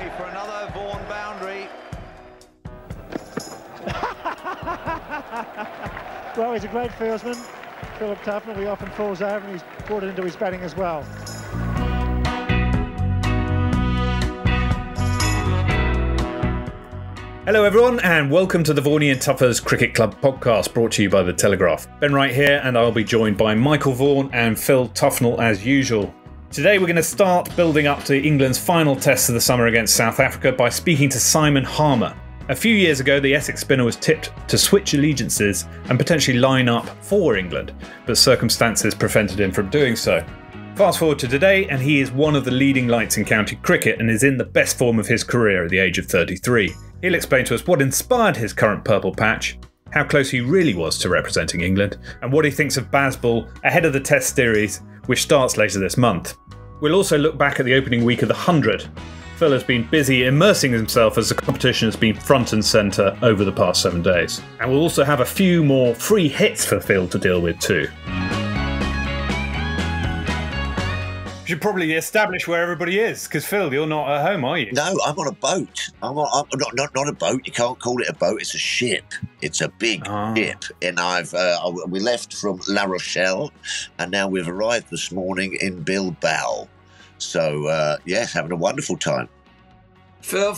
Ready for another Vaughan boundary. Well, he's a great fieldsman, Philip Tuffner. He often falls over and he's brought it into his batting as well. Hello everyone and welcome to the Vaughany Tuffers Cricket Club podcast brought to you by the Telegraph. Ben Wright here and I'll be joined by Michael Vaughan and Phil Tufnell as usual. Today we're going to start building up to England's final test of the summer against South Africa by speaking to Simon Harmer. A few years ago the Essex spinner was tipped to switch allegiances and potentially line up for England, but circumstances prevented him from doing so. Fast forward to today and he is one of the leading lights in county cricket and is in the best form of his career at the age of 33. He'll explain to us what inspired his current purple patch, how close he really was to representing England, and what he thinks of Bazball ahead of the Test series, which starts later this month. We'll also look back at the opening week of the 100. Phil has been busy immersing himself as the competition has been front and centre over the past 7 days. And we'll also have a few more free hits for Phil to deal with too. We should probably establish where everybody is, because Phil, you're not at home, are you? No, I'm on a boat. I'm not a boat. You can't call it a boat. It's a ship. It's a big ship. And we left from La Rochelle, and now we've arrived this morning in Bilbao. So yes, having a wonderful time. Phil,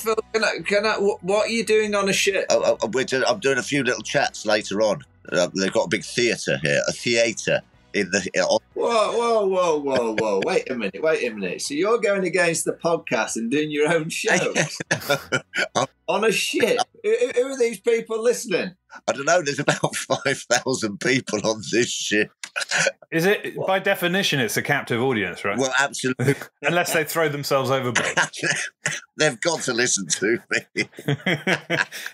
what are you doing on a ship? I'm doing a few little chats later on. They've got a big theatre here, a theatre. Whoa. Wait a minute. So you're going against the podcast and doing your own shows on a ship? Who are these people listening? I don't know. There's about 5,000 people on this ship. Is it, by definition, it's a captive audience, right? Well, absolutely. Unless they throw themselves overboard. They've got to listen to me.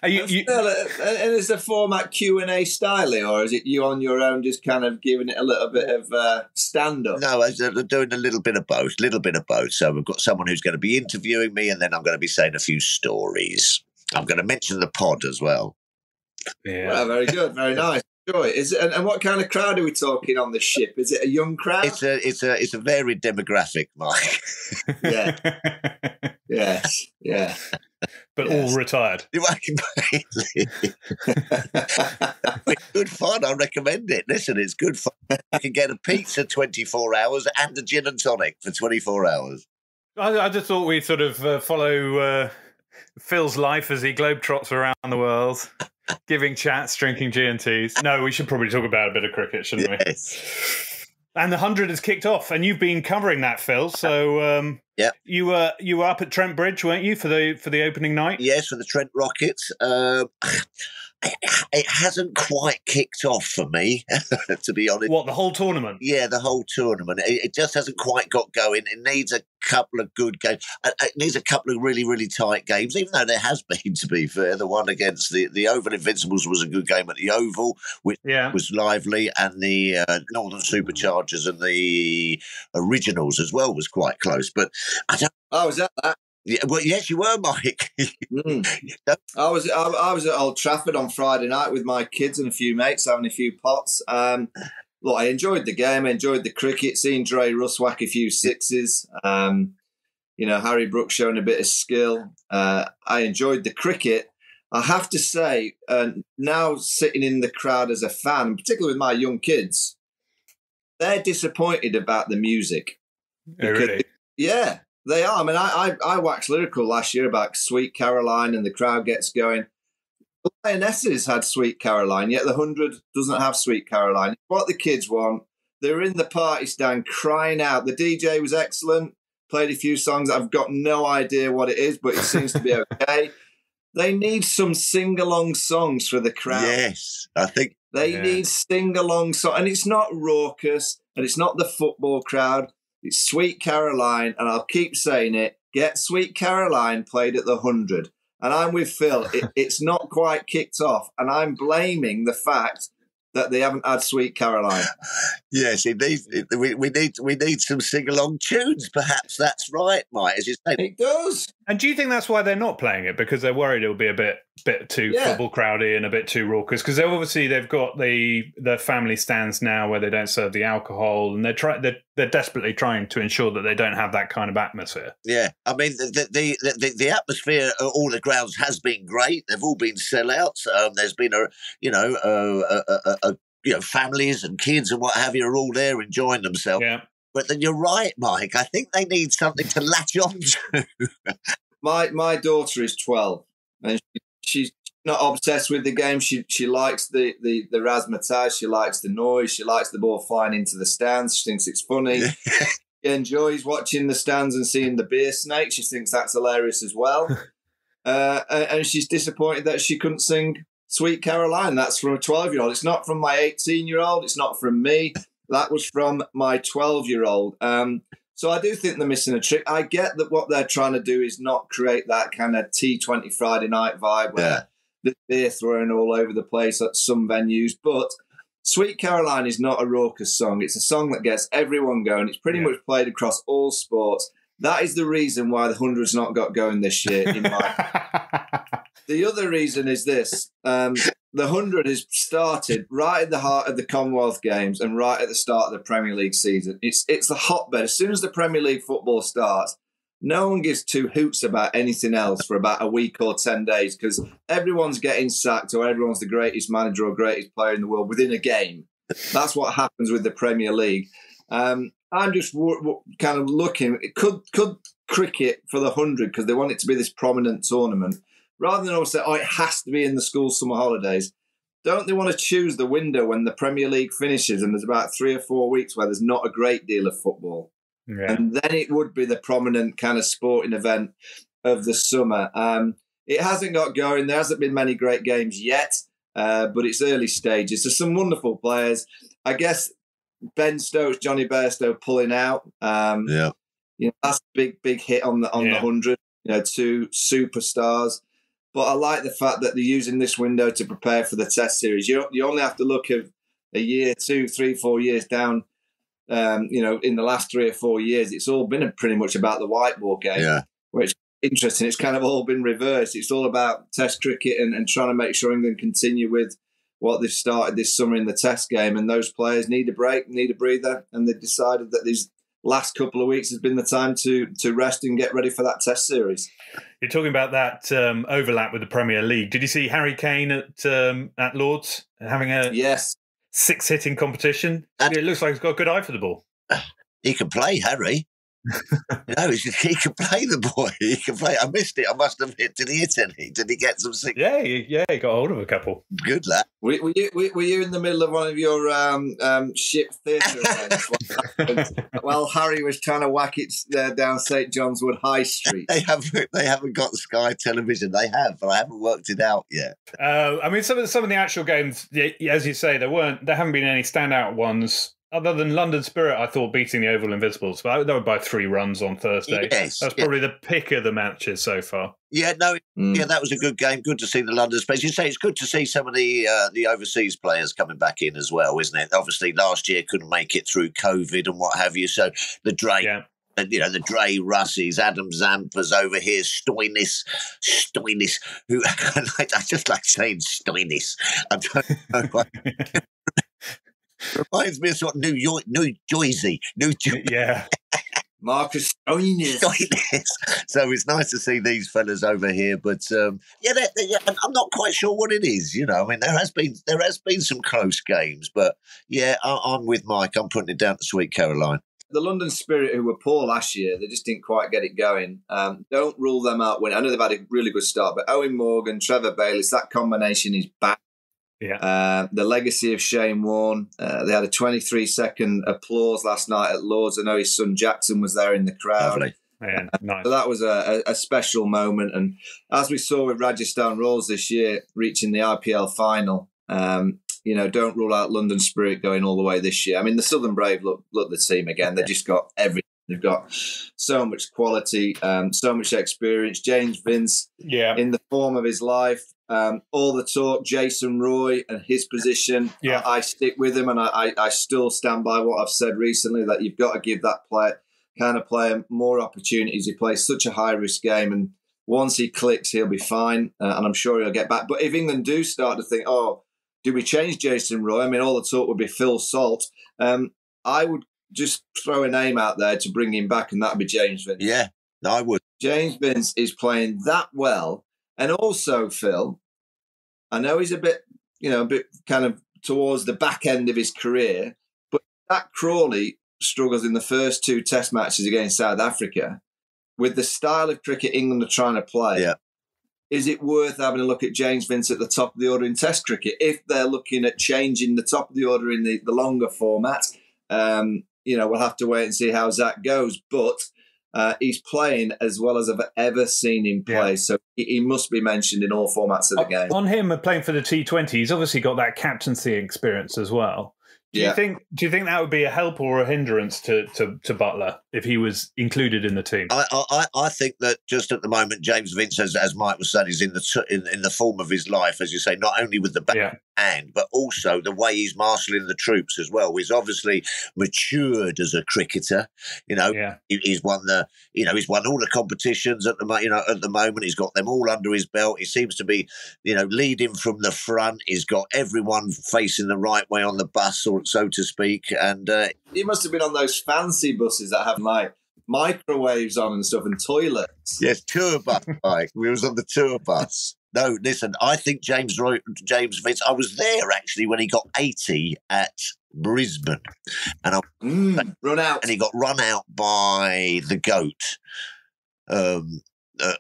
And is the format Q&A style, or is it you on your own just kind of giving it a little bit of stand-up? No, I'm doing a little bit of both. So we've got someone who's going to be interviewing me, and then I'm going to be saying a few stories. I'm going to mention the pod as well. Yeah. Well, very good, very nice. Enjoy. Is it, and what kind of crowd are we talking on the ship? Is it a young crowd? It's a varied demographic, Mike. Yeah. Yeah. But all retired. It's good fun. I recommend it. Listen, it's good fun. You can get a pizza 24 hours and a gin and tonic for 24 hours. I just thought we'd sort of follow Phil's life as he globetrots around the world, giving chats, drinking G&Ts. No, we should probably talk about a bit of cricket, shouldn't we? Yes. And the 100 has kicked off, and you've been covering that, Phil. So yeah, you were up at Trent Bridge, weren't you, for the opening night? Yes, for the Trent Rockets. It hasn't quite kicked off for me, to be honest. What, the whole tournament? Yeah, the whole tournament. It just hasn't quite got going. It needs a couple of good games. It needs a couple of really, really tight games, even though there has been, to be fair. The one against the Oval Invincibles was a good game at the Oval, which was lively, and the Northern Superchargers and the Originals as well was quite close. But I don't... Oh, was that? Yeah, well, yes, you were, Mike. I was at Old Trafford on Friday night with my kids and a few mates having a few pots. Look, I enjoyed the game. I enjoyed the cricket. Seeing Dre Russ whack a few sixes. Harry Brooks showing a bit of skill. I enjoyed the cricket. I have to say, now sitting in the crowd as a fan, particularly with my young kids, they're disappointed about the music. Oh, really? Yeah. They are. I mean, I waxed lyrical last year about Sweet Caroline and the crowd gets going. The Lionesses had Sweet Caroline, yet the 100 doesn't have Sweet Caroline. It's what the kids want. They were in the party stand crying out. The DJ was excellent, played a few songs. I've got no idea what it is, but it seems to be okay. They need some sing-along songs for the crowd. Yes, I think. They need sing-along songs. And it's not raucous, and it's not the football crowd. It's Sweet Caroline, and I'll keep saying it. Get Sweet Caroline played at the 100. And I'm with Phil. It's not quite kicked off, and I'm blaming the fact that they haven't had Sweet Caroline. Yes, we need some sing-along tunes. Perhaps that's right, Mike. As you say, it does. And do you think that's why they're not playing it? Because they're worried it'll be a bit too football crowdy and a bit too raucous? Because they've got the family stands now where they don't serve the alcohol, and they're desperately trying to ensure that they don't have that kind of atmosphere. Yeah, I mean the atmosphere at all the grounds has been great. They've all been sellouts. There's been families and kids and what have you are all there enjoying themselves. Yeah. But then you're right, Mike. I think they need something to latch on to. My daughter is 12, and she's not obsessed with the game. She likes the razzmatazz. She likes the noise. She likes the ball flying into the stands. She thinks it's funny. She enjoys watching the stands and seeing the beer snake. She thinks that's hilarious as well. And she's disappointed that she couldn't sing Sweet Caroline. That's from a 12-year-old. It's not from my 18-year-old. It's not from me. That was from my 12-year-old. So I do think they're missing a trick. I get that what they're trying to do is not create that kind of T20 Friday night vibe where there's beer thrown all over the place at some venues. But Sweet Caroline is not a raucous song. It's a song that gets everyone going. It's pretty much played across all sports. That is the reason why the 100's not got going this year. The other reason is this. The 100 has started right at the heart of the Commonwealth Games and right at the start of the Premier League season. It's the hotbed. As soon as the Premier League football starts, no one gives two hoots about anything else for about a week or 10 days because everyone's getting sacked or everyone's the greatest manager or greatest player in the world within a game. That's what happens with the Premier League. I'm just kind of looking. Could cricket for the 100, because they want it to be this prominent tournament, rather than always say, it has to be in the school summer holidays, don't they want to choose the window when the Premier League finishes and there's about 3 or 4 weeks where there's not a great deal of football? Yeah. And then it would be the prominent kind of sporting event of the summer. It hasn't got going. There hasn't been many great games yet, but it's early stages. There's some wonderful players. I guess Ben Stokes, Johnny Bairstow pulling out. That's a big hit on the 100. Two superstars. But I like the fact that they're using this window to prepare for the Test series. You only have to look at a year, 2, 3, 4 years down. In the last 3 or 4 years, it's all been pretty much about the white ball game, which is interesting. It's kind of all been reversed. It's all about Test cricket and trying to make sure England continue with what they've started this summer in the Test game. And those players need a break, need a breather, and they've decided that these last couple of weeks has been the time to rest and get ready for that Test series. You're talking about that overlap with the Premier League. Did you see Harry Kane at Lord's having a 6-hitting competition? It looks like he's got a good eye for the ball. He can play, Harry. He can play, the boy. He can play. I missed it. I must have hit. Did he hit any? Did he get some six? Yeah, he got hold of a couple. Good lad. Were you in the middle of one of your ship theatre events while Harry was trying to whack it down St John's Wood High Street? They haven't got Sky Television. They have, but I haven't worked it out yet. I mean, some of the actual games, as you say, there haven't been any standout ones. Other than London Spirit, I thought beating the Oval Invincibles, but they were by 3 runs on Thursday. Yes, that's probably the pick of the matches so far. That was a good game. Good to see the London Space. You say it's good to see some of the overseas players coming back in as well, isn't it? Obviously, last year couldn't make it through COVID and what have you. So the Dre, the Dre Russies, Adam Zampas over here, Stoinis, who I just like saying Stoinis. I don't know why. Reminds me of sort of New Jersey. Yeah. Marcus Stoinis. So it's nice to see these fellas over here, but I'm not quite sure what it is. I mean, there has been some close games, but I'm with Mike. I'm putting it down to Sweet Caroline. The London Spirit, who were poor last year, they just didn't quite get it going. Don't rule them out. I know they've had a really good start, but Owen Morgan, Trevor Bayliss, that combination is back. Yeah. The legacy of Shane Warne. They had a 23-second applause last night at Lord's. I know his son Jackson was there in the crowd. Lovely. Yeah, nice. So that was a special moment. And as we saw with Rajasthan Royals this year, reaching the IPL final, don't rule out London Spirit going all the way this year. I mean, the Southern Brave look the team again. They've just got everything. They've got so much quality, so much experience. James Vince, in the form of his life. All the talk, Jason Roy and his position. I stick with him, and I still stand by what I've said recently, that you've got to give that player kind of player, more opportunities. He plays such a high-risk game, and once he clicks, he'll be fine, and I'm sure he'll get back. But if England do start to think, oh, do we change Jason Roy? I mean, all the talk would be Phil Salt. I would just throw a name out there to bring him back, and that would be James Vince. Yeah, I would. James Vince is playing that well. And also, Phil, I know he's a bit kind of towards the back end of his career, but Jack Crawley struggles in the first 2 Test matches against South Africa. With the style of cricket England are trying to play, is it worth having a look at James Vince at the top of the order in Test cricket? If they're looking at changing the top of the order in the longer format, we'll have to wait and see how Zach goes. But he's playing as well as I've ever seen him play, so he must be mentioned in all formats of the game. On him playing for the T20, he's obviously got that captaincy experience as well. Do you think that would be a help or a hindrance to Buttler if he was included in the team? I think that just at the moment, James Vince, as Mike was saying, is in the form of his life, as you say, not only with the back hand, but also the way he's marshalling the troops as well. He's obviously matured as a cricketer. He's won he's won all the competitions at the moment. He's got them all under his belt. He seems to be leading from the front. He's got everyone facing the right way on the bus, or so to speak. And he must have been on those fancy buses that have like microwaves on and stuff and toilets. Yes, tour bus, Mike. We was on the tour bus. No, listen, I think James Vince, I was there actually when he got 80 at Brisbane. And run out. And he got run out by the GOAT,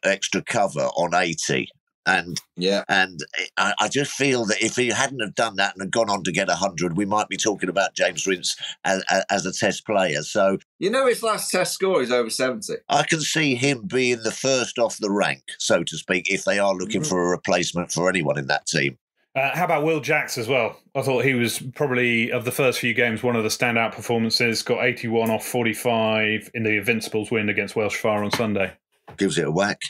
extra cover on 80. And I just feel that if he hadn't have done that and had gone on to get 100, we might be talking about James Vince as a Test player. So his last Test score is over 70. I can see him being the first off the rank, so to speak, if they are looking for a replacement for anyone in that team. How about Will Jacks as well? I thought he was probably, of the first few games, one of the standout performances. Got 81 off 45 in the Invincibles win against Welsh Fire on Sunday. Gives it a whack.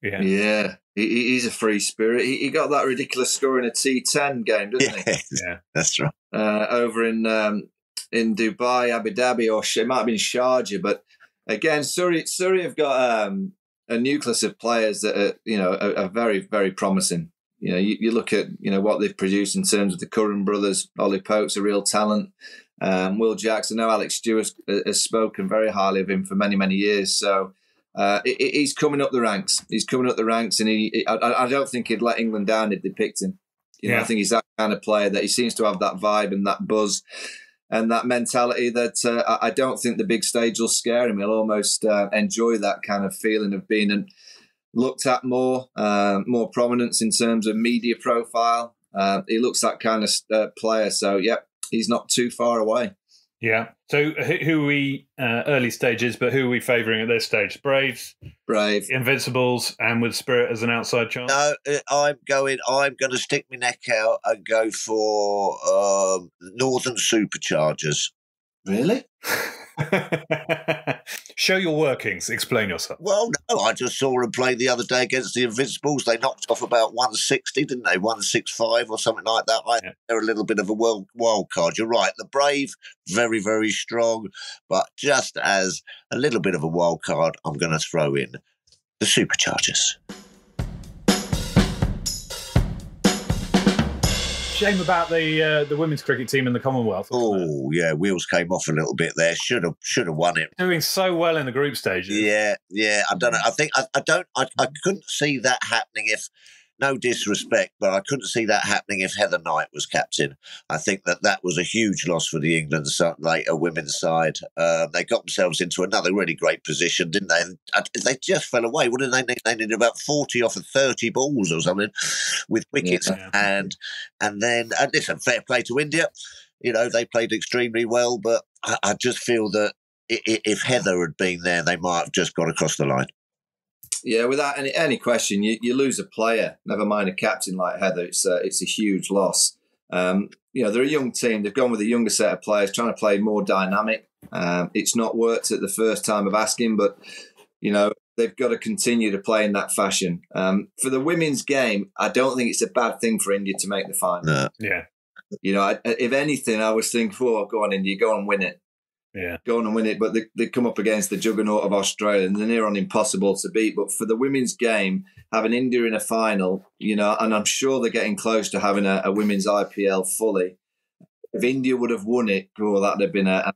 Yeah. He's a free spirit. He got that ridiculous score in a T10 game, doesn't he? Yeah, that's right. Over in Dubai, Abu Dhabi, or it might have been Sharjah. But again, Surrey have got a nucleus of players that are very, very promising. You look at what they've produced in terms of the Curran brothers. Ollie Pope's a real talent. Will Jacks. I know Alex Stewart has spoken very highly of him for many, many years. So. He's coming up the ranks. And I don't think he'd let England down if they picked him. I think he's that kind of player that he seems to have that vibe and that buzz and that mentality that I don't think the big stage will scare him. He'll almost enjoy that kind of feeling of being looked at more prominence in terms of media profile. He looks that kind of player. So, he's not too far away. Yeah. So who are we, early stages, but who are we favouring at this stage? Braves? Brave. Invincibles, and with Spirit as an outside chance? No, I'm going to stick my neck out and go for Northern Superchargers. Really? Show your workings. Explain yourself. Well, no, I just saw them play the other day against the Invincibles. They knocked off about 160, didn't they? 165 or something like that. They're a little bit of a wild card. You're right. The Brave, very, very strong. But just as a little bit of a wild card, I'm going to throw in the Superchargers. Shame about the women's cricket team in the Commonwealth. Oh yeah, wheels came off a little bit there. Should have won it. Doing so well in the group stages. Yeah. I don't know. I think I couldn't see that happening if. No disrespect, but I couldn't see that happening if Heather Knight was captain. I think that was a huge loss for the England women's side. They got themselves into another really great position, didn't they? They just fell away. What did they need? They needed about 40 off of 30 balls or something with wickets. Yeah. And then, listen, fair play to India. They played extremely well, but I just feel that if Heather had been there, they might have just got across the line. Yeah, without any question, you lose a player, never mind a captain like Heather. It's a huge loss. They're a young team. They've gone with a younger set of players, trying to play more dynamic. It's not worked at the first time of asking, but, they've got to continue to play in that fashion. For the women's game, I don't think it's a bad thing for India to make the final. No. Yeah. If anything, I was thinking, go on, India, go and win it. go on and win it. But they come up against the juggernaut of Australia, and they're near on impossible to beat. But for the women's game, having India in a final, and I'm sure they're getting close to having a women's IPL fully. If India would have won it, that'd have been a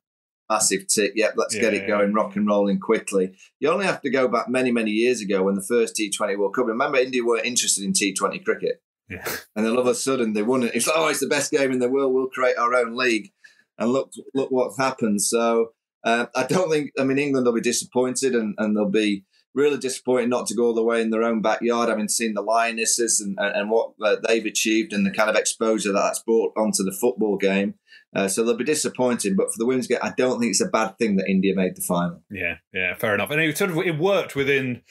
massive tick. Yep, let's get it going, rock and rolling quickly. You only have to go back many, many years ago when the first T20 World Cup. Remember, India weren't interested in T20 cricket. Yeah. And then all of a sudden they won it. It's like, it's the best game in the world. We'll create our own league. And look what's happened. So I don't think, England will be disappointed and they'll be really disappointed not to go all the way in their own backyard, having seen the Lionesses and what they've achieved and the kind of exposure that's brought onto the football game. So they'll be disappointed. But for the women's game, I don't think it's a bad thing that India made the final. Yeah, fair enough. And it worked within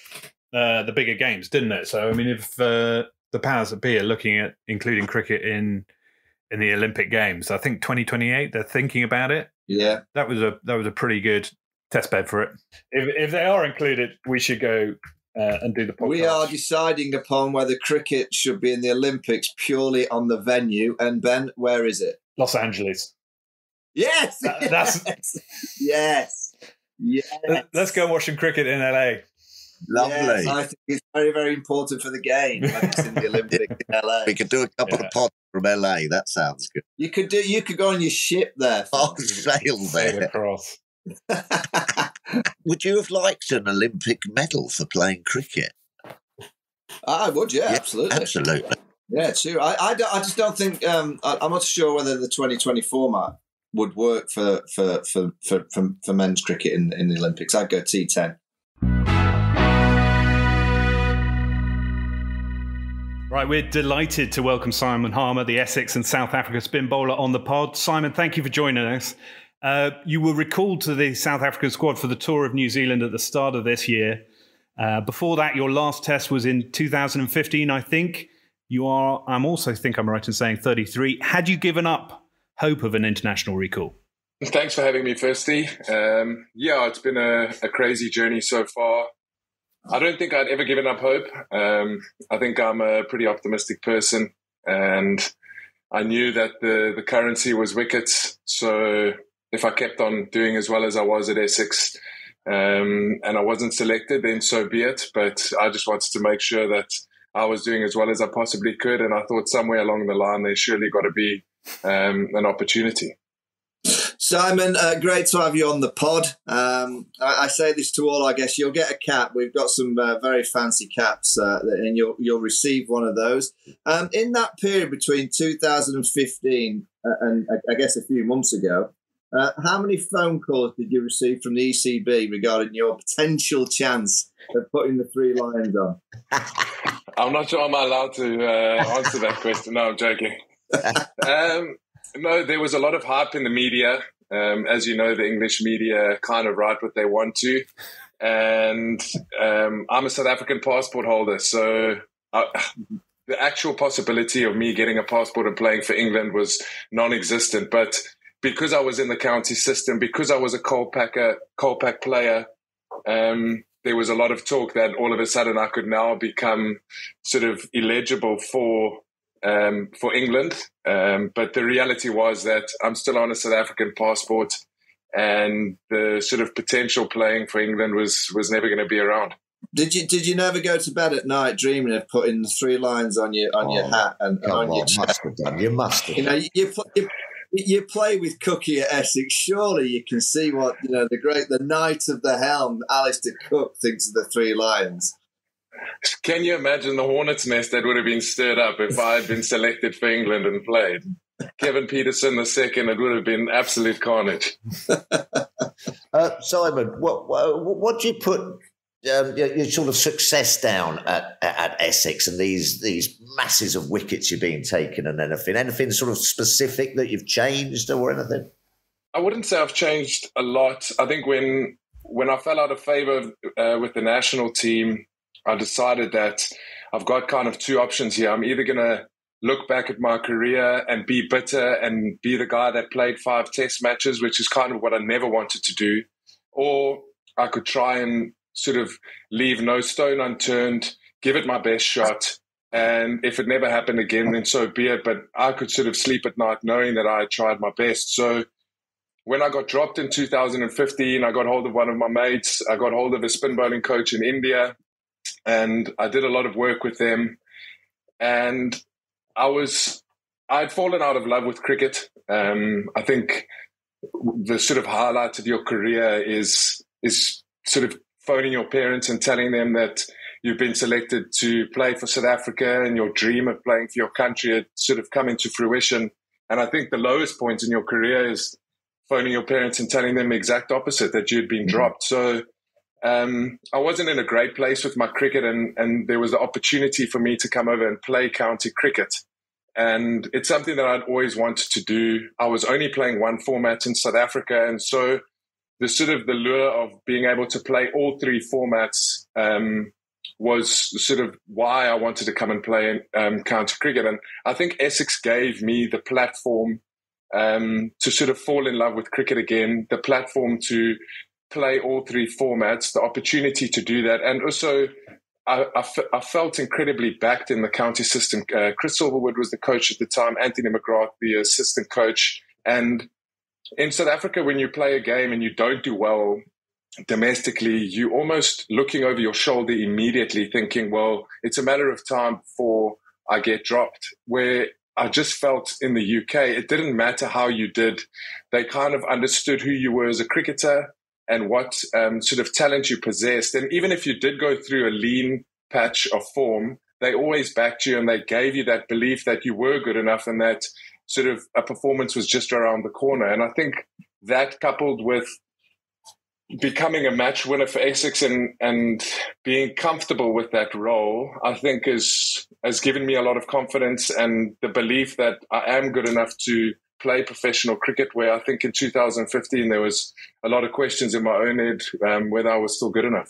the bigger games, didn't it? So, if the powers that be are looking at including cricket in the Olympic Games, I think 2028 they're thinking about it. Yeah, that was a pretty good test bed for it. If they are included, we should go and do the podcast. We are deciding upon whether cricket should be in the Olympics purely on the venue. And Ben, where is it? Los Angeles. Yes, yes. Let's go watch some cricket in LA. Lovely. Yes, I think it's very, very important for the game when it's in the Olympics in LA. We could do a couple of pods from LA. That sounds good. You could go on your ship there. I'll sail there. Across. Would you have liked an Olympic medal for playing cricket? I would, yeah, absolutely. Yeah, true. I just don't think I'm not sure whether the 2020 format would work for men's cricket in the Olympics. I'd go T10. Right, we're delighted to welcome Simon Harmer, the Essex and South Africa spin bowler, on the pod. Simon, thank you for joining us. You were recalled to the South African squad for the tour of New Zealand at the start of this year. Before that, your last test was in 2015, I think. I'm right in saying 33. Had you given up hope of an international recall? Thanks for having me, firstly. It's been a crazy journey so far. I don't think I'd ever given up hope. I think I'm a pretty optimistic person, and I knew that the currency was wickets. So if I kept on doing as well as I was at Essex, and I wasn't selected, then so be it. But I just wanted to make sure that I was doing as well as I possibly could. And I thought somewhere along the line, there's surely got to be an opportunity. Simon, great to have you on the pod. I say this to all our guests, you'll get a cap. We've got some very fancy caps, and you'll receive one of those. In that period between 2015 and I guess a few months ago, how many phone calls did you receive from the ECB regarding your potential chance of putting the 3 Lions on? I'm not sure I'm allowed to answer that question. No, I'm joking. No, there was a lot of hype in the media. As you know, the English media kind of write what they want to. And I'm a South African passport holder. So the actual possibility of me getting a passport and playing for England was non-existent. But because I was in the county system, because I was a Colpack player, there was a lot of talk that all of a sudden I could now become sort of eligible for England. But the reality was that I'm still on a South African passport, and the sort of potential playing for England was never going to be around. Did you never go to bed at night dreaming of putting the 3 Lines on your hat and on your chest? You must have done. You play with Cookie at Essex. Surely you can see what the Knight of the Helm, Alistair Cook, thinks of the 3 Lions. Can you imagine the hornet's nest that would have been stirred up if I had been selected for England and played? Kevin Peterson II, it would have been absolute carnage. Simon, what do you put your sort of success down at Essex and these masses of wickets you're being taken and anything sort of specific that you've changed or anything? I wouldn't say I've changed a lot. I think when I fell out of favour with the national team, I decided that I've got kind of 2 options here. I'm either going to look back at my career and be bitter and be the guy that played 5 test matches, which is kind of what I never wanted to do, or I could try and sort of leave no stone unturned, give it my best shot, and if it never happened again, then so be it. But I could sort of sleep at night knowing that I had tried my best. So when I got dropped in 2015, I got hold of one of my mates. I got hold of a spin bowling coach in India, and I did a lot of work with them. And I'd fallen out of love with cricket. I think the sort of highlight of your career is sort of phoning your parents and telling them that you've been selected to play for South Africa and your dream of playing for your country had sort of come into fruition. And I think the lowest point in your career is phoning your parents and telling them the exact opposite, that you'd been dropped. So I wasn't in a great place with my cricket, and there was the opportunity for me to come over and play county cricket. And it's something that I'd always wanted to do. I was only playing one format in South Africa, and so the sort of the lure of being able to play all three formats was sort of why I wanted to come and play county cricket. And I think Essex gave me the platform to sort of fall in love with cricket again, the platform to play all three formats, the opportunity to do that. And also, I felt incredibly backed in the county system. Chris Silverwood was the coach at the time, Anthony McGrath, the assistant coach. And in South Africa, when you play a game and you don't do well domestically, you almost looking over your shoulder immediately thinking, well, it's a matter of time before I get dropped. Where I just felt in the UK, it didn't matter how you did. They kind of understood who you were as a cricketer and what sort of talent you possessed. And even if you did go through a lean patch of form, they always backed you and they gave you that belief that you were good enough and that sort of a performance was just around the corner. And I think that, coupled with becoming a match winner for Essex and being comfortable with that role, I think has given me a lot of confidence and the belief that I am good enough to play professional cricket, where I think in 2015 there was a lot of questions in my own head whether I was still good enough.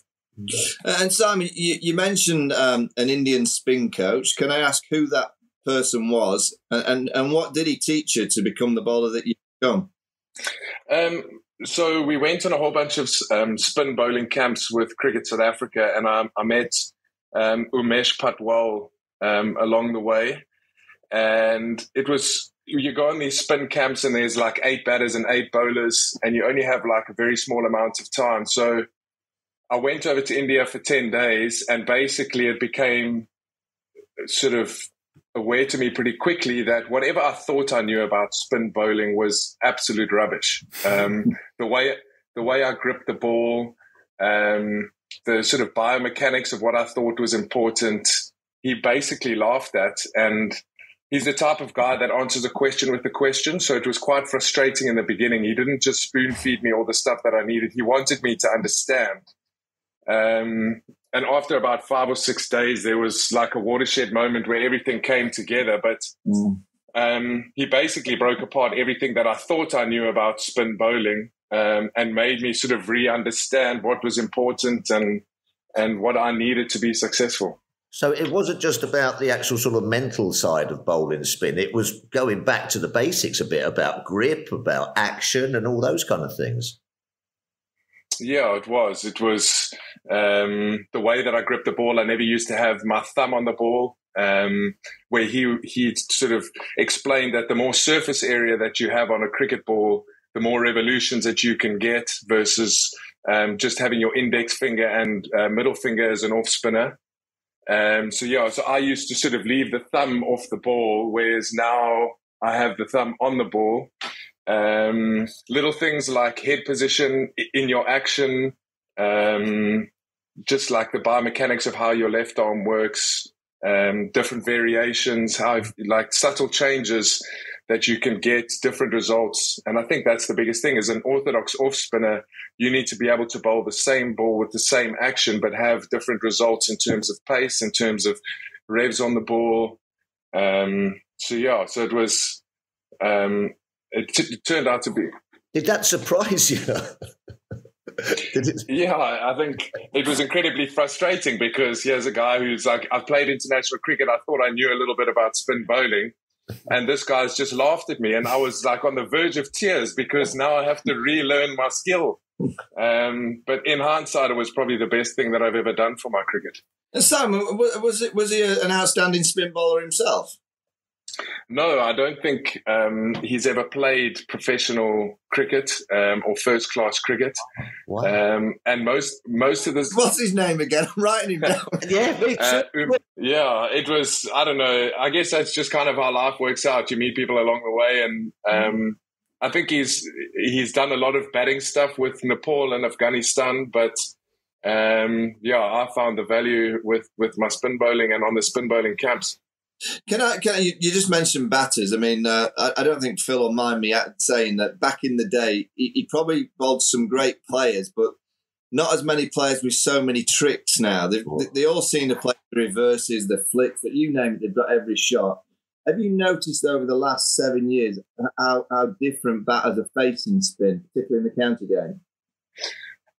And Simon, you mentioned an Indian spin coach. Can I ask who that person was and what did he teach you to become the bowler that you become? So we went on a whole bunch of spin bowling camps with Cricket South Africa, and I met Umesh Patwal along the way. And it was, you go on these spin camps and there's like 8 batters and 8 bowlers, and you only have like a very small amount of time. So I went over to India for 10 days, and basically it became sort of aware to me pretty quickly that whatever I thought I knew about spin bowling was absolute rubbish. The way I gripped the ball, the sort of biomechanics of what I thought was important, he basically laughed at. And he's the type of guy that answers a question with a question. So it was quite frustrating in the beginning. He didn't just spoon feed me all the stuff that I needed. He wanted me to understand. And after about 5 or 6 days, there was like a watershed moment where everything came together. But he basically broke apart everything that I thought I knew about spin bowling and made me sort of re-understand what was important and what I needed to be successful. So it wasn't just about the actual sort of mental side of bowling spin. It was going back to the basics a bit, about grip, about action and all those kind of things. Yeah, it was. It was the way that I gripped the ball. I never used to have my thumb on the ball, where he sort of explained that the more surface area that you have on a cricket ball, the more revolutions that you can get versus just having your index finger and middle finger as an off spinner. So I used to sort of leave the thumb off the ball, whereas now I have the thumb on the ball. Little things like head position in your action, just like the biomechanics of how your left arm works, different variations, how like subtle changes that you can get different results. And I think that's the biggest thing. As an orthodox off spinner, you need to be able to bowl the same ball with the same action, but have different results in terms of pace, in terms of revs on the ball. So it was, it turned out to be. Did that surprise you? Yeah, I think it was incredibly frustrating because here's a guy who's like, I've played international cricket. I thought I knew a little bit about spin bowling. And this guy's just laughed at me. And I was like on the verge of tears because now I have to relearn my skill. But in hindsight, it was probably the best thing that I've ever done for my cricket. And Simon, was he an outstanding spin bowler himself? No, I don't think he's ever played professional cricket or first-class cricket. Wow. And most of this... What's his name again? I'm writing him down. Yeah, me too. Yeah, it was, I don't know, I guess that's just kind of how life works out. You meet people along the way, and I think he's done a lot of batting stuff with Nepal and Afghanistan, but I found the value with my spin bowling and on the spin bowling camps. Can I? You just mentioned batters. I mean, I don't think Phil will mind me saying that back in the day, he probably bowled some great players, but not as many players with so many tricks now. They all seem to play the reverses, the flicks, that you name it, they've got every shot. Have you noticed over the last 7 years how different batters are facing spin, particularly in the county game?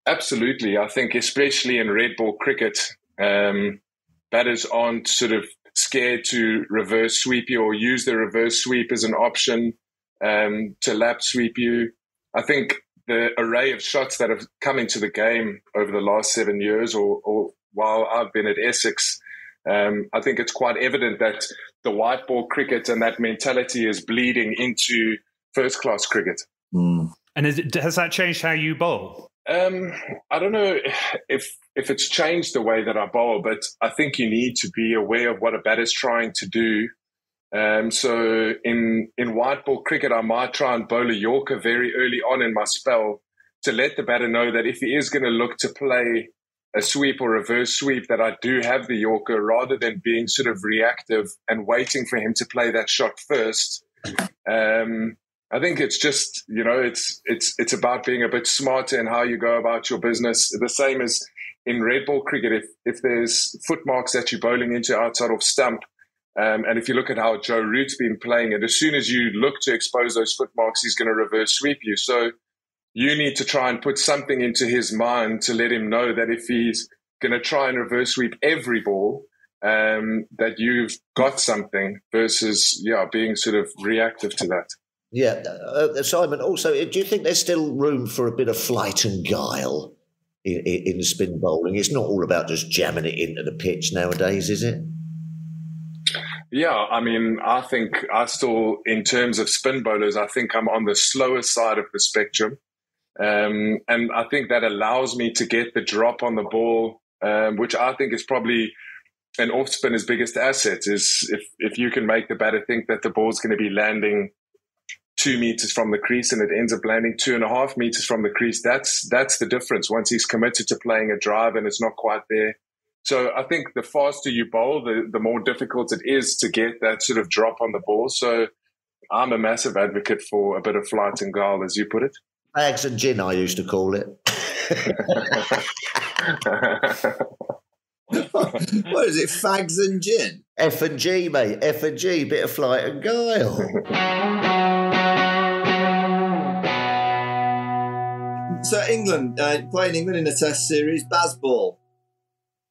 Absolutely. I think especially in red ball cricket, batters aren't sort of scared to reverse sweep you or use the reverse sweep as an option to lap sweep you. I think the array of shots that have come into the game over the last 7 years or while I've been at Essex, I think it's quite evident that the white ball cricket and that mentality is bleeding into first-class cricket. And has that changed how you bowl? I don't know if it's changed the way that I bowl, but I think you need to be aware of what a batter's trying to do. So in white ball cricket, I might try and bowl a Yorker very early on in my spell to let the batter know that if he is going to look to play a sweep or reverse sweep, that I do have the Yorker, rather than being sort of reactive and waiting for him to play that shot first. I think it's just, it's about being a bit smarter in how you go about your business. The same as in red ball cricket, if there's foot marks that you're bowling into outside of stump, and if you look at how Joe Root's been playing it, as soon as you look to expose those foot marks, he's going to reverse sweep you. So you need to try and put something into his mind to let him know that if he's going to try and reverse sweep every ball, that you've got something versus, being sort of reactive to that. Yeah, Simon, also, do you think there's still room for a bit of flight and guile in spin bowling? It's not all about just jamming it into the pitch nowadays, is it? Yeah, I mean, I think I still, in terms of spin bowlers, I think I'm on the slower side of the spectrum. And I think that allows me to get the drop on the ball, which I think is probably an off spinner's biggest asset, is if you can make the batter think that the ball's going to be landing 2 meters from the crease and it ends up landing 2.5 meters from the crease. That's the difference once he's committed to playing a drive and it's not quite there. So I think the faster you bowl, the more difficult it is to get that sort of drop on the ball. So I'm a massive advocate for a bit of flight and guile, as you put it. Fags and gin, I used to call it. What is it, fags and gin? F and G, mate. F and G, bit of flight and guile. So England, playing England in a test series, Bazball.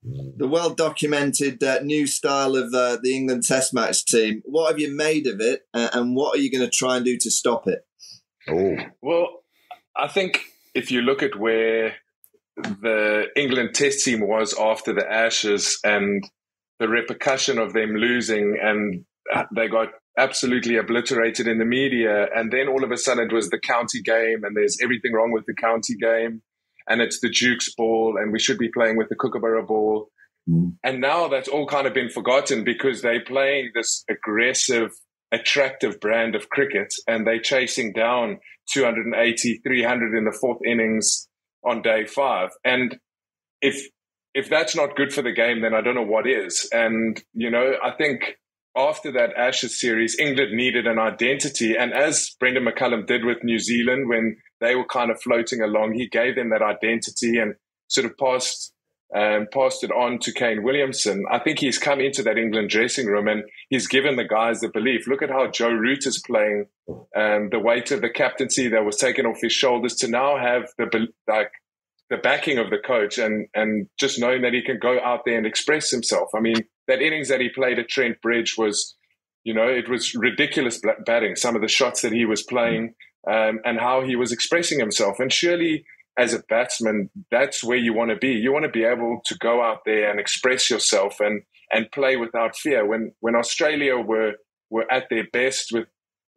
The well-documented new style of the England test match team. What have you made of it, and what are you going to try and do to stop it? Oh. Well, I think if you look at where the England test team was after the Ashes and the repercussion of them losing, and they got absolutely obliterated in the media, and then all of a sudden it was the county game and there's everything wrong with the county game and it's the Duke's ball and we should be playing with the Kookaburra ball. And now that's all kind of been forgotten because they're playing this aggressive, attractive brand of cricket and they're chasing down 280, 300 in the fourth innings on day 5. And if that's not good for the game, then I don't know what is. And, I think after that Ashes series, England needed an identity. And as Brendan McCullum did with New Zealand when they were kind of floating along, he gave them that identity and sort of passed it on to Kane Williamson. I think he's come into that England dressing room and he's given the guys the belief. Look at how Joe Root is playing, the weight of the captaincy that was taken off his shoulders to now have the backing of the coach and just knowing that he can go out there and express himself. I mean, that innings that he played at Trent Bridge was, it was ridiculous batting, some of the shots that he was playing and how he was expressing himself. And surely as a batsman, that's where you want to be. You want to be able to go out there and express yourself and play without fear. When Australia were were at their best with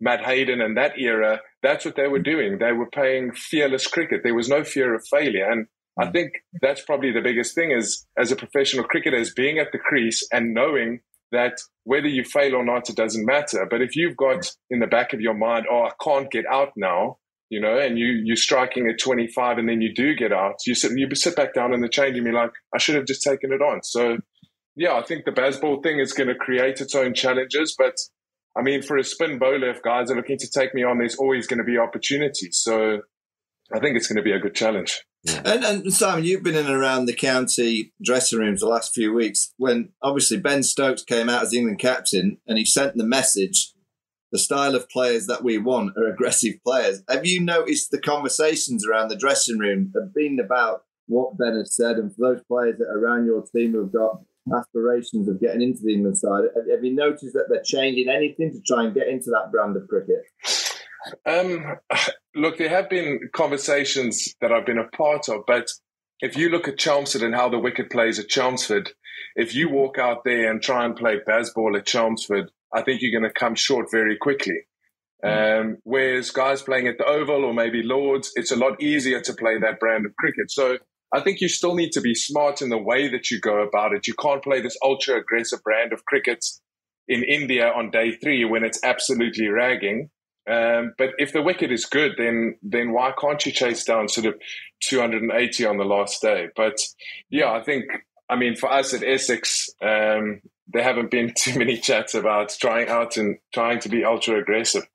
Matt Hayden and that era, that's what they were doing. They were playing fearless cricket. There was no fear of failure. And I think that's probably the biggest thing is, as a professional cricketer, is being at the crease and knowing that whether you fail or not, it doesn't matter. But if you've got in the back of your mind, I can't get out now, and you're striking at 25 and then you do get out, you sit back down in the change and be like, I should have just taken it on. So, yeah, I think the Bazball thing is going to create its own challenges. But, I mean, for a spin bowler, if guys are looking to take me on, there's always going to be opportunities. So I think it's going to be a good challenge. Yeah. And Simon, you've been in and around the county dressing rooms the last few weeks when obviously Ben Stokes came out as the England captain and he sent the message, the style of players that we want are aggressive players. Have you noticed the conversations around the dressing room have been about what Ben has said? And for those players that are around your team who have got aspirations of getting into the England side, have you noticed that they're changing anything to try and get into that brand of cricket? Look, there have been conversations that I've been a part of, but if you look at Chelmsford and how the wicket plays at Chelmsford, if you walk out there and try and play Bazball at Chelmsford, I think you're going to come short very quickly. Whereas guys playing at the Oval or maybe Lords, it's a lot easier to play that brand of cricket. So I think you still need to be smart in the way that you go about it. You can't play this ultra-aggressive brand of cricket in India on day 3 when it's absolutely ragging. But if the wicket is good, then why can't you chase down sort of 280 on the last day? But yeah, I think, for us at Essex, there haven't been too many chats about trying to be ultra aggressive.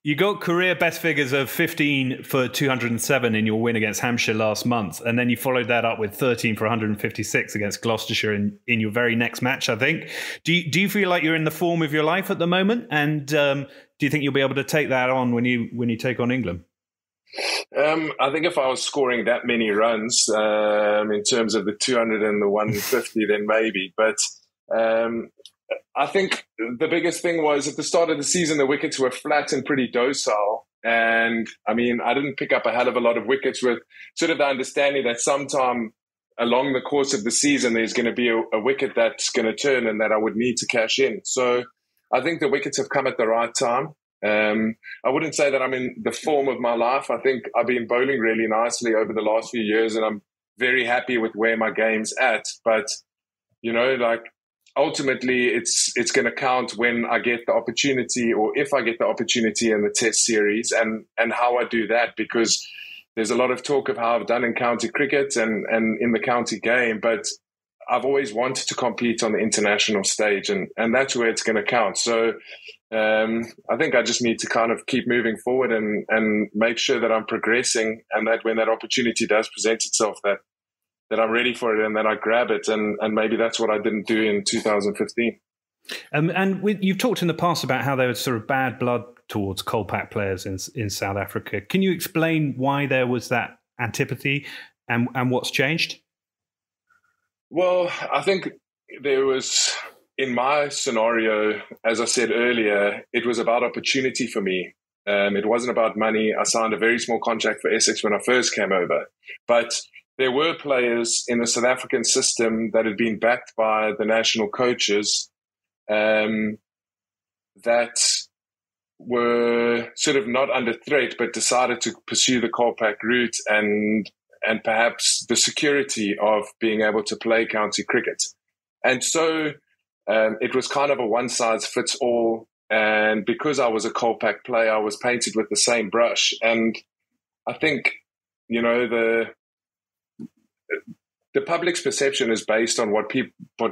You got career best figures of 15 for 207 in your win against Hampshire last month, and then you followed that up with 13 for 156 against Gloucestershire in your very next match, I think. Do you feel like you're in the form of your life at the moment? And do you think you'll be able to take that on when you take on England? I think if I was scoring that many runs in terms of the 200 and the 150, then maybe. But I think the biggest thing was at the start of the season, the wickets were flat and pretty docile. And I didn't pick up a hell of a lot of wickets with sort of the understanding that sometime along the course of the season, there's going to be a wicket that's going to turn and that I would need to cash in. So I think the wickets have come at the right time. I wouldn't say that I'm in the form of my life. I think I've been bowling really nicely over the last few years and I'm very happy with where my game's at. But, ultimately it's going to count when I get the opportunity or if I get the opportunity in the test series and how I do that, because there's a lot of talk of how I've done in county cricket and in the county game, but I've always wanted to compete on the international stage and that's where it's going to count. So I think I just need to kind of keep moving forward and make sure that I'm progressing and that when that opportunity does present itself that I'm ready for it and that I grab it. And maybe that's what I didn't do in 2015. You've talked in the past about how there was sort of bad blood towards Kolpak players in South Africa. Can you explain why there was that antipathy and what's changed? Well, I think there was, in my scenario, as I said earlier, it was about opportunity for me. It wasn't about money. I signed a very small contract for Essex when I first came over. But there were players in the South African system that had been backed by the national coaches that were sort of not under threat, but decided to pursue the Kolpak route and perhaps the security of being able to play county cricket. And so it was kind of a one-size-fits-all. And because I was a Kolpak player, I was painted with the same brush. And I think, the public's perception is based on what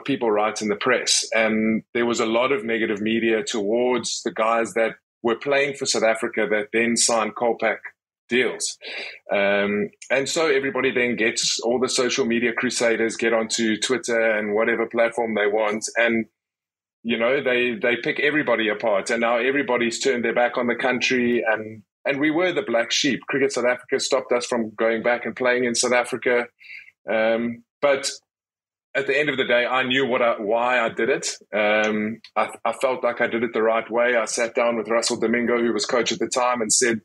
people write in the press. And there was a lot of negative media towards the guys that were playing for South Africa that then signed Kolpak deals. And so everybody then gets, all the social media crusaders get onto Twitter and whatever platform they want. And, they pick everybody apart. And now everybody's turned their back on the country. And we were the black sheep. Cricket South Africa stopped us from going back and playing in South Africa. But at the end of the day, I knew why I did it. I felt like I did it the right way. I sat down with Russell Domingo, who was coach at the time, and said,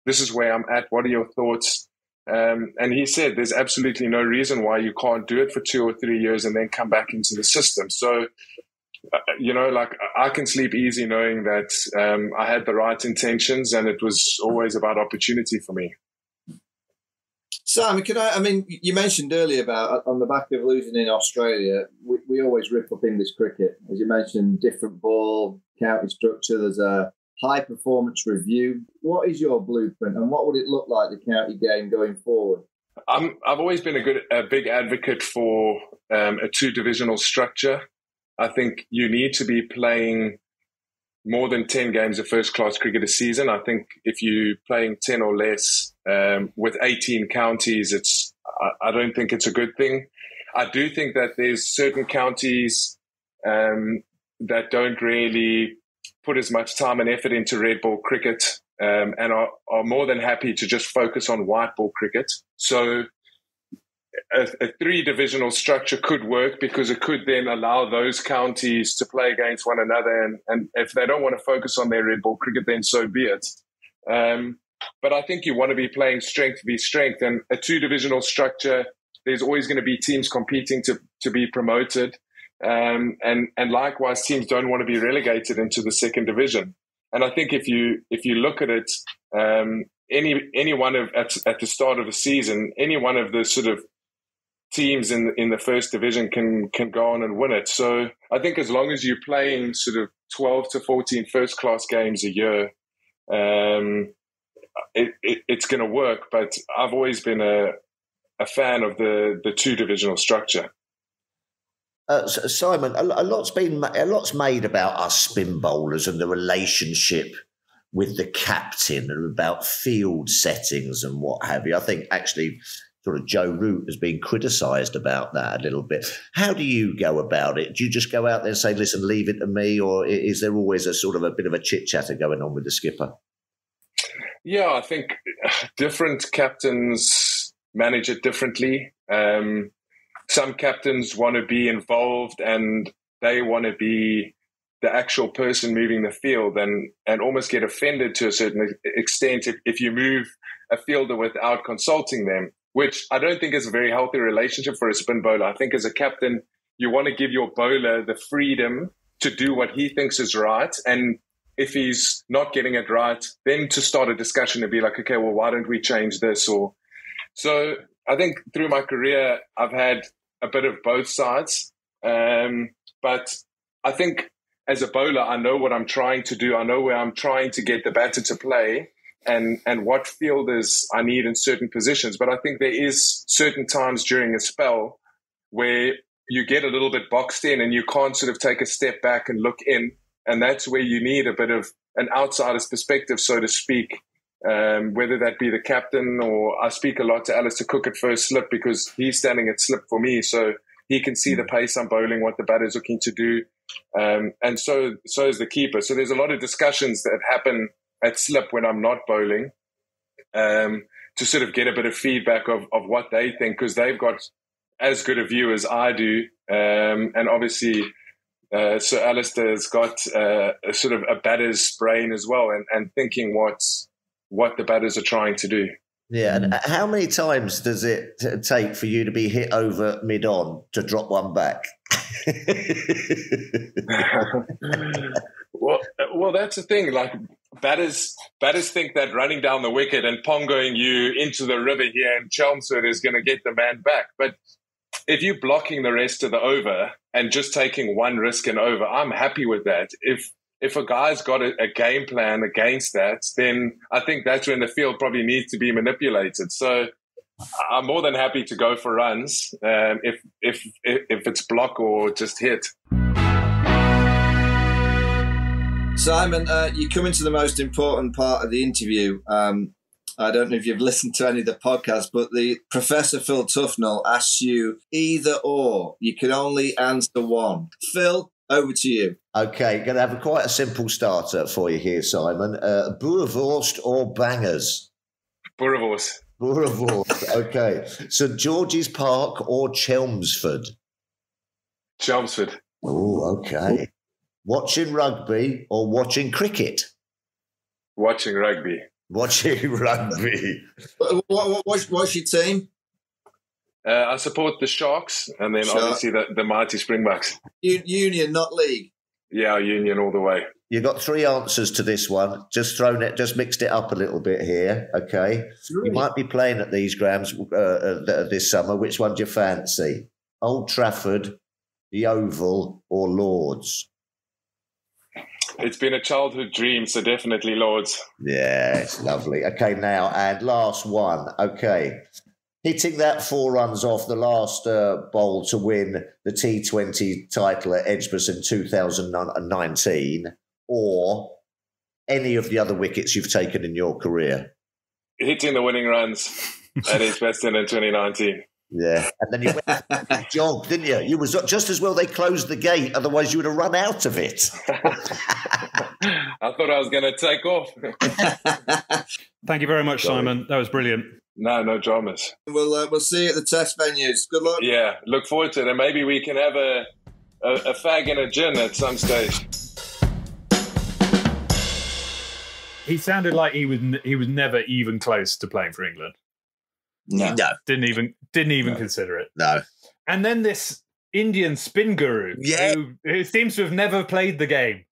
this is where I'm at. What are your thoughts? And he said, there's absolutely no reason why you can't do it for 2 or 3 years and then come back into the system. So like I can sleep easy knowing that I had the right intentions, and it was always about opportunity for me. Simon, you mentioned earlier about on the back of losing in Australia, we always rip up English cricket. As you mentioned, different ball, county structure, there's a high performance review. What is your blueprint, and what would it look like, the county game going forward? I've always been a big advocate for a two-divisional structure. I think you need to be playing more than 10 games of first-class cricket a season. I think if you're playing 10 or less with 18 counties, I don't think it's a good thing. I do think that there's certain counties that don't really put as much time and effort into red ball cricket and are more than happy to just focus on white ball cricket. So a three-divisional structure could work because it could then allow those counties to play against one another. And if they don't want to focus on their red ball cricket, then so be it. But I think you want to be playing strength v strength. And a two-divisional structure, there's always going to be teams competing to be promoted. And likewise, teams don't want to be relegated into the second division. And I think if you look at it, any one of at the start of a season, any one of the sort of teams in the first division can go on and win it. So I think as long as you're playing sort of 12 to 14 first class games a year, it's going to work. But I've always been a fan of the two divisional structure. Simon, a lot's made about us spin bowlers and the relationship with the captain and about field settings and what have you. I think actually sort of Joe Root has been criticised about that a little bit. How do you go about it? Do you just go out there and say, listen, leave it to me? Or is there always a sort of a bit of a chit-chatter going on with the skipper? Yeah, I think different captains manage it differently. Some captains want to be involved and they want to be the actual person moving the field and almost get offended to a certain extent if you move a fielder without consulting them, which I don't think is a very healthy relationship for a spin bowler. I think as a captain, you want to give your bowler the freedom to do what he thinks is right. And if he's not getting it right, then to start a discussion and be like, okay, well, why don't we change this? So I think through my career, I've had a bit of both sides. But I think as a bowler, I know what I'm trying to do. I know where I'm trying to get the batter to play and what fielders I need in certain positions. But I think there is certain times during a spell where you get a little bit boxed in and you can't sort of take a step back and look in. And that's where you need a bit of an outsider's perspective, so to speak, whether that be the captain or I speak a lot to Alistair Cook at first slip because he's standing at slip for me. So he can see the pace I'm bowling, what the batter's looking to do. And so is the keeper. So there's a lot of discussions that happen at slip when I'm not bowling to sort of get a bit of feedback of what they think because they've got as good a view as I do. And obviously Sir Alistair's got a sort of a batter's brain as well and thinking what the batters are trying to do. Yeah, and how many times does it take for you to be hit over mid-on to drop one back? Well, that's the thing. Like batters think that running down the wicket and pongoing you into the river here in Chelmsford is going to get the man back. But if you're blocking the rest of the over and just taking one risk and over, I'm happy with that. If a guy's got a game plan against that, then I think that's when the field probably needs to be manipulated. So I'm more than happy to go for runs if it's block or just hit. Simon, you come into the most important part of the interview. I don't know if you've listened to any of the podcasts, but the Professor Phil Tufnell asks you either or. You can only answer one. Phil, over to you. Okay, going to have quite a simple starter for you here, Simon. Boerewors or bangers? Boerewors. Boerewors, okay. St George's Park or Chelmsford? Chelmsford. Oh, okay. Watching rugby or watching cricket? Watching rugby. Watching rugby. What's your team? I support the Sharks and then obviously the mighty Springboks. Union, not league. Yeah, Union all the way. You got three answers to this one. Just mixed it up a little bit here. Okay, you might be playing at these grounds this summer. Which one do you fancy? Old Trafford, the Oval, or Lords? It's been a childhood dream, so definitely Lords. Yeah, it's lovely. Okay, now, and last one. Okay. Hitting that 4 runs off the last bowl to win the T20 title at Edgbaston 2019, or any of the other wickets you've taken in your career? Hitting the winning runs at Edgbaston in 2019. Yeah, and then you went and jogged, didn't you? You was just as well they closed the gate, otherwise you would have run out of it. I thought I was going to take off. Thank you very much, Simon. That was brilliant. No dramas. We'll see you at the test venues. Good luck. Yeah, look forward to it, and maybe we can have a fag and a gin at some stage. He sounded like he was never even close to playing for England. No. Didn't even consider it. No. And then this Indian spin guru, who seems to have never played the game,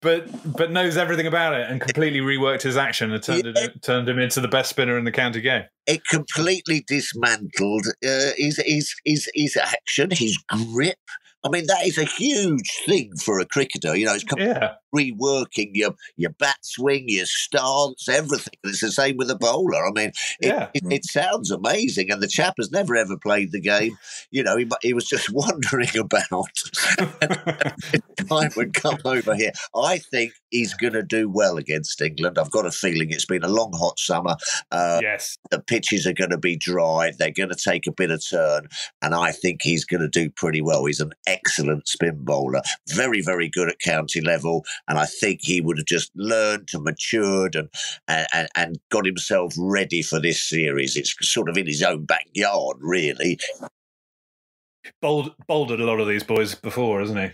but knows everything about it and completely reworked his action and turned him into the best spinner in the county game. It completely dismantled his action, his grip. I mean, that is a huge thing for a cricketer. You know, it's reworking your bat swing, your stance, everything. It's the same with a bowler. I mean, it sounds amazing. And the chap has never, ever played the game. You know, he was just wandering about. Time would come over here. I think he's going to do well against England. I've got a feeling it's been a long, hot summer. Yes. The pitches are going to be dry. They're going to take a bit of turn. And I think he's going to do pretty well. He's an excellent spin bowler, very, very good at county level, and I think he would have just learned and matured and got himself ready for this series. It's sort of in his own backyard, really. Bowled a lot of these boys before, hasn't he?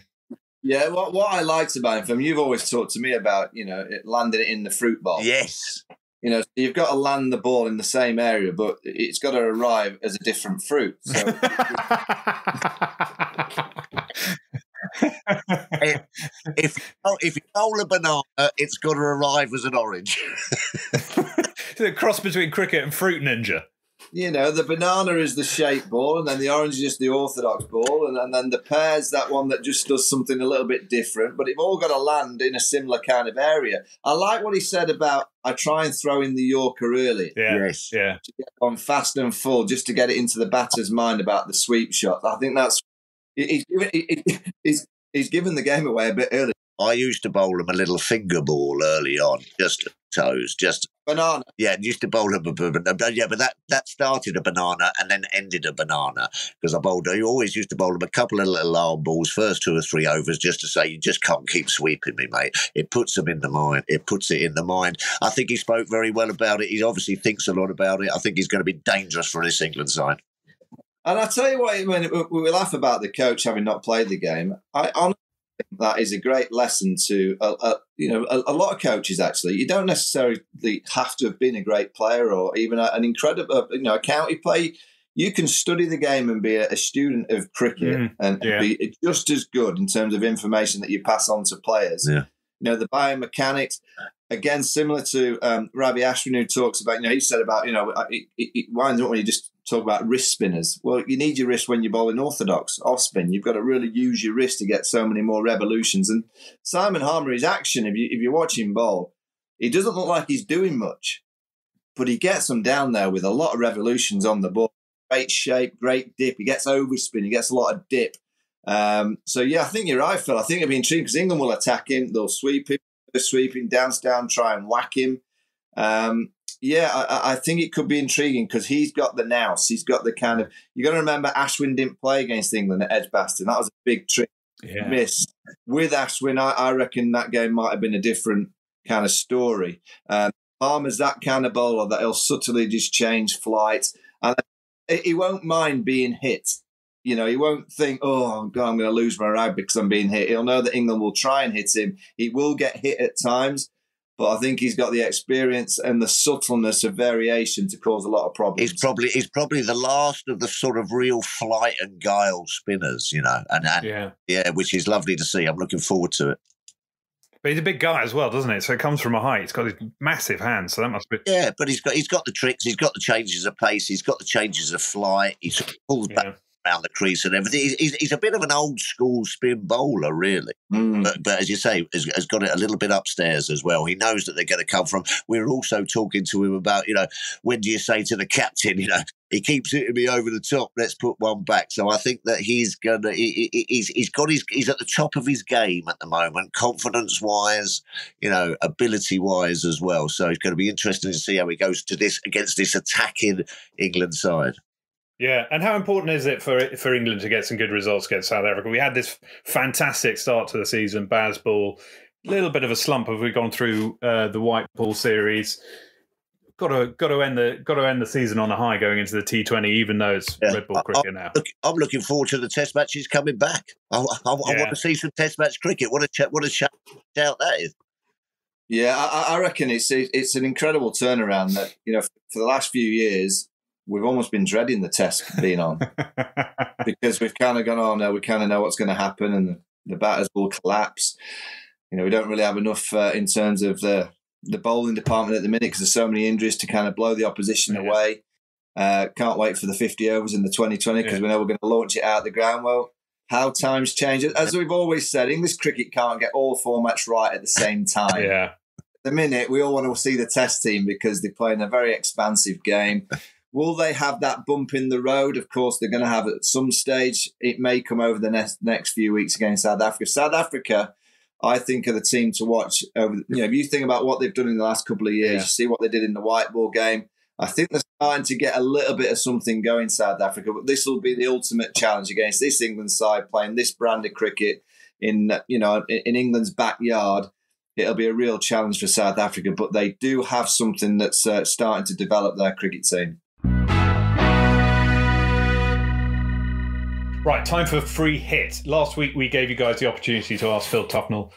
Yeah, what I liked about him, you've always talked to me about, landing it in the fruit bowl. Yes. So you've got to land the ball in the same area, but it's got to arrive as a different fruit. So. if you bowl a banana, it's got to arrive as an orange. It's a cross between cricket and Fruit Ninja. The banana is the shape ball, and then the orange is just the orthodox ball, and then the pear's that one that just does something a little bit different, but they've all got to land in a similar kind of area. I like what he said about, I try and throw in the Yorker early. Yeah. Yes. Yeah. To get on fast and full, just to get it into the batter's mind about the sweep shot. I think that's... He's given the game away a bit early. I used to bowl him a little finger ball early on, just toes, just banana. Yeah, used to bowl him a banana. Yeah, but that started a banana and then ended a banana because I always used to bowl him a couple of little arm balls, first 2 or 3 overs, just to say you just can't keep sweeping me, mate. It puts them in the mind. It puts it in the mind. I think he spoke very well about it. He obviously thinks a lot about it. I think he's going to be dangerous for this England side. And I tell you what, when we laugh about the coach having not played the game, I honestly think that is a great lesson to a lot of coaches. Actually, you don't necessarily have to have been a great player or even an incredible, a county player. You can study the game and be a student of cricket and be just as good in terms of information that you pass on to players. Yeah. The biomechanics. Again, similar to Ravi Ashwin, who talks about, he said about, it winds up when you just talk about wrist spinners. Well, you need your wrist when you're bowling orthodox off spin. You've got to really use your wrist to get so many more revolutions. And Simon Harmer, his action, if you watch him bowl, he doesn't look like he's doing much, but he gets them down there with a lot of revolutions on the ball. Great shape, great dip. He gets overspin. He gets a lot of dip. I think you're right, Phil. I think it'll be intriguing because England will attack him. They'll sweep him. Sweeping down, try and whack him. I think it could be intriguing because he's got the nous. He's got the kind of... You got to remember, Ashwin didn't play against England at Edgbaston. That was a big trick miss. With Ashwin, I reckon that game might have been a different kind of story. Palmer's that kind of bowler that he'll subtly just change flight. And he won't mind being hit. He won't think, oh, God, I'm going to lose my rag because I'm being hit. He'll know that England will try and hit him. He will get hit at times, but I think he's got the experience and the subtleness of variation to cause a lot of problems. He's probably the last of the sort of real flight and guile spinners, and which is lovely to see. I'm looking forward to it. But he's a big guy as well, doesn't it? So it comes from a height. He's got these massive hands, so that must be... Yeah, but he's got the tricks. He's got the changes of pace. He's got the changes of flight. He sort of pulls back around the crease and everything. He's a bit of an old school spin bowler, really. But as you say, has got it a little bit upstairs as well. He knows that they're going to come from. We're also talking to him about, when do you say to the captain, he keeps hitting me over the top. Let's put one back. So I think that he's at the top of his game at the moment, confidence wise, ability wise as well. So it's going to be interesting to see how he goes to this against this attacking England side. Yeah, and how important is it for England to get some good results against South Africa? We had this fantastic start to the season, Bazball, a little bit of a slump have we gone through the white ball series. Got to end the season on a high going into the T20, even though it's red ball cricket now. I'm looking forward to the Test matches coming back. I want to see some Test match cricket. What a shout that is! Yeah, I reckon it's an incredible turnaround. That for the last few years, we've almost been dreading the Test being on because we've kind of gone, oh no, we kind of know what's going to happen, and the batters will collapse. We don't really have enough in terms of the bowling department at the minute because there's so many injuries to kind of blow the opposition away. Can't wait for the 50 overs in the 2020 because we know we're going to launch it out the ground. Well, how times change. As we've always said, English cricket can't get all formats right at the same time. Yeah. At the minute, we all want to see the Test team because they're playing a very expansive game. Will they have that bump in the road? Of course, they're going to have it at some stage. It may come over the next few weeks against South Africa. South Africa, I think, are the team to watch. If you think about what they've done in the last couple of years, you see what they did in the white ball game. I think they're starting to get a little bit of something going, South Africa. But this will be the ultimate challenge against this England side playing this brand of cricket in England's backyard. It'll be a real challenge for South Africa, but they do have something that's starting to develop their cricket team. Right, time for a free hit. Last week, we gave you guys the opportunity to ask Phil Tufnell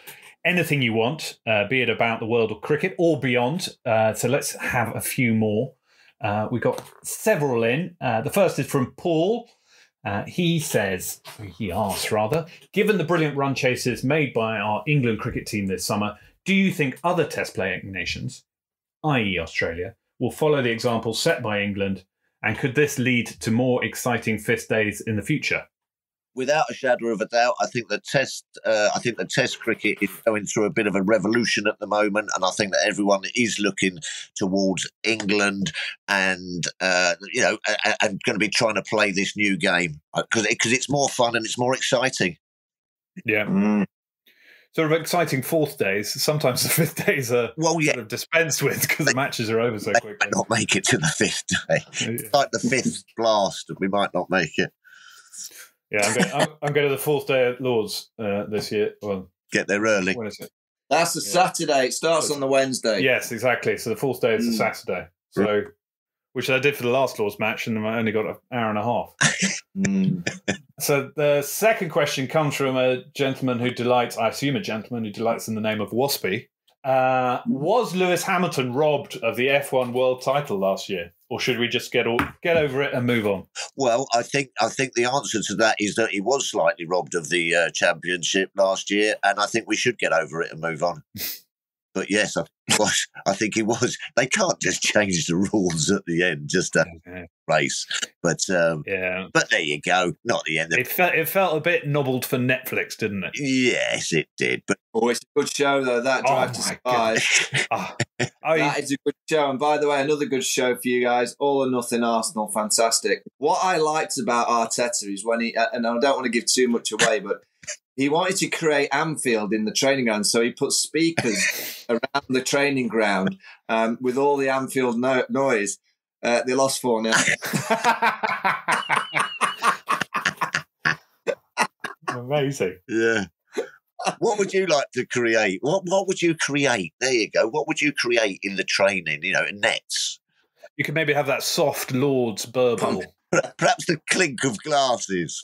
anything you want, be it about the world of cricket or beyond. So let's have a few more. We got several in. The first is from Paul. He asks, given the brilliant run chases made by our England cricket team this summer, do you think other Test playing nations, i.e. Australia, will follow the example set by England? And could this lead to more exciting Test days in the future? Without a shadow of a doubt, I think the Test cricket is going through a bit of a revolution at the moment, and I think that everyone is looking towards England and and going to be trying to play this new game because it's more fun and it's more exciting. Yeah. Sort of exciting fourth days. Sometimes the fifth days are sort of dispensed with because the matches are over so quickly. Might not make it to the fifth day. It's like the fifth blast. We might not make it. Yeah, I'm going to the fourth day at Lords this year. Well, get there early. When is it? That's the Saturday. It starts on the Wednesday. Yes, exactly. So the fourth day is the Saturday. So, which I did for the last Lords match, and I only got an hour and a half. So the second question comes from a gentleman who delights, I assume a gentleman who delights in the name of Waspy. Was Lewis Hamilton robbed of the F1 world title last year? Or should we just get over it and move on? Well, I think the answer to that is that he was slightly robbed of the championship last year, and I think we should get over it and move on. But yes, I think he was. They can't just change the rules at the end just to race. But but there you go. Not the end. It felt a bit nobbled for Netflix, didn't it? Yes, it did. But it's a good show though. That Drive to Survive. That is a good show. And by the way, another good show for you guys. All or Nothing Arsenal, fantastic. What I liked about Arteta is when he, and I don't want to give too much away, but he wanted to create Anfield in the training ground, so he put speakers around the training ground with all the Anfield noise. They lost 4-0. Amazing. Yeah. What would you like to create? What would you create? There you go. What would you create in the training, in nets? You could maybe have that soft Lord's burble. Perhaps the clink of glasses.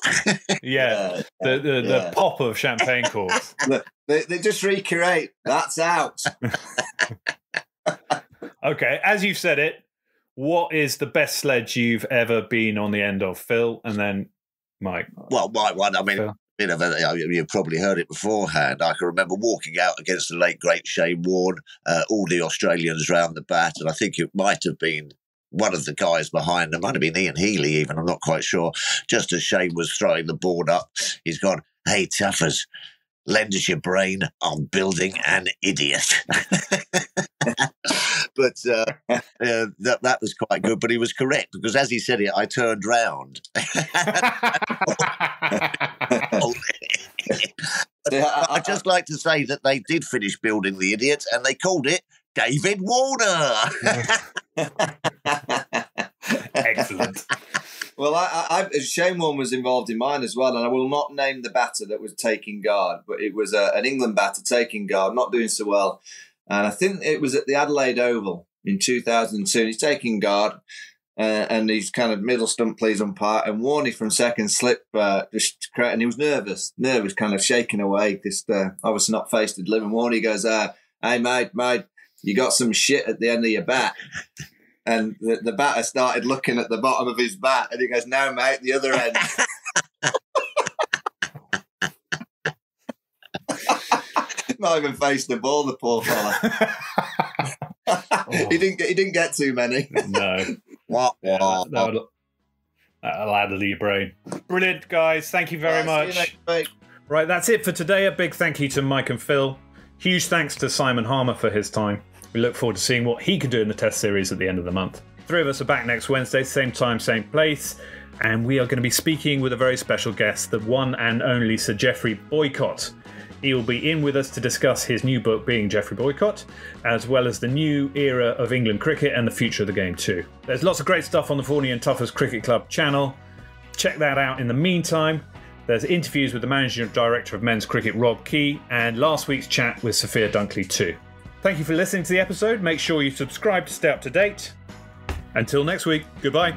The pop of champagne corks. They just recreate. That's out. Okay, as you've said it, what is the best sledge you've ever been on the end of, Phil? And then Mike. Well, my one, I mean, Phil. You've probably heard it beforehand. I can remember walking out against the late, great Shane Warne, all the Australians round the bat, and I think it might have been one of the guys behind them, might have been Ian Healy even, I'm not quite sure. Just as Shane was throwing the board up, he's gone, "Hey, Tuffers, lend us your brain, I'm building an idiot." But that was quite good, but he was correct, because as he said it, I turned round. I'd just like to say that they did finish building the idiot, and they called it David Warne. Excellent. Well, Shane Warne was involved in mine as well, and I will not name the batter that was taking guard, but it was an England batter taking guard, not doing so well. And I think it was at the Adelaide Oval in 2002. He's taking guard, and he's kind of middle stump, please umpire. And Warne from second slip, and he was nervous, kind of shaking away. Just obviously not faced to deliver. Warne goes, "Hey, mate, you got some shit at the end of your bat." And the batter started looking at the bottom of his bat, and he goes, "No, mate, the other end." Not even faced the ball, the poor fella. He didn't get too many. No. That'll add to your brain. Brilliant, guys. Thank you very much. See you next week. Right, that's it for today. A big thank you to Mike and Phil. Huge thanks to Simon Harmer for his time. We look forward to seeing what he can do in the Test series at the end of the month. Three of us are back next Wednesday, same time, same place. And we are going to be speaking with a very special guest, the one and only Sir Geoffrey Boycott. He will be in with us to discuss his new book, Being Geoffrey Boycott, as well as the new era of England cricket and the future of the game too. There's lots of great stuff on the Vaughany Tuffers Cricket Club channel. Check that out in the meantime. There's interviews with the Managing Director of Men's Cricket, Rob Key, and last week's chat with Sophia Dunkley too. Thank you for listening to the episode. Make sure you subscribe to stay up to date. Until next week, goodbye.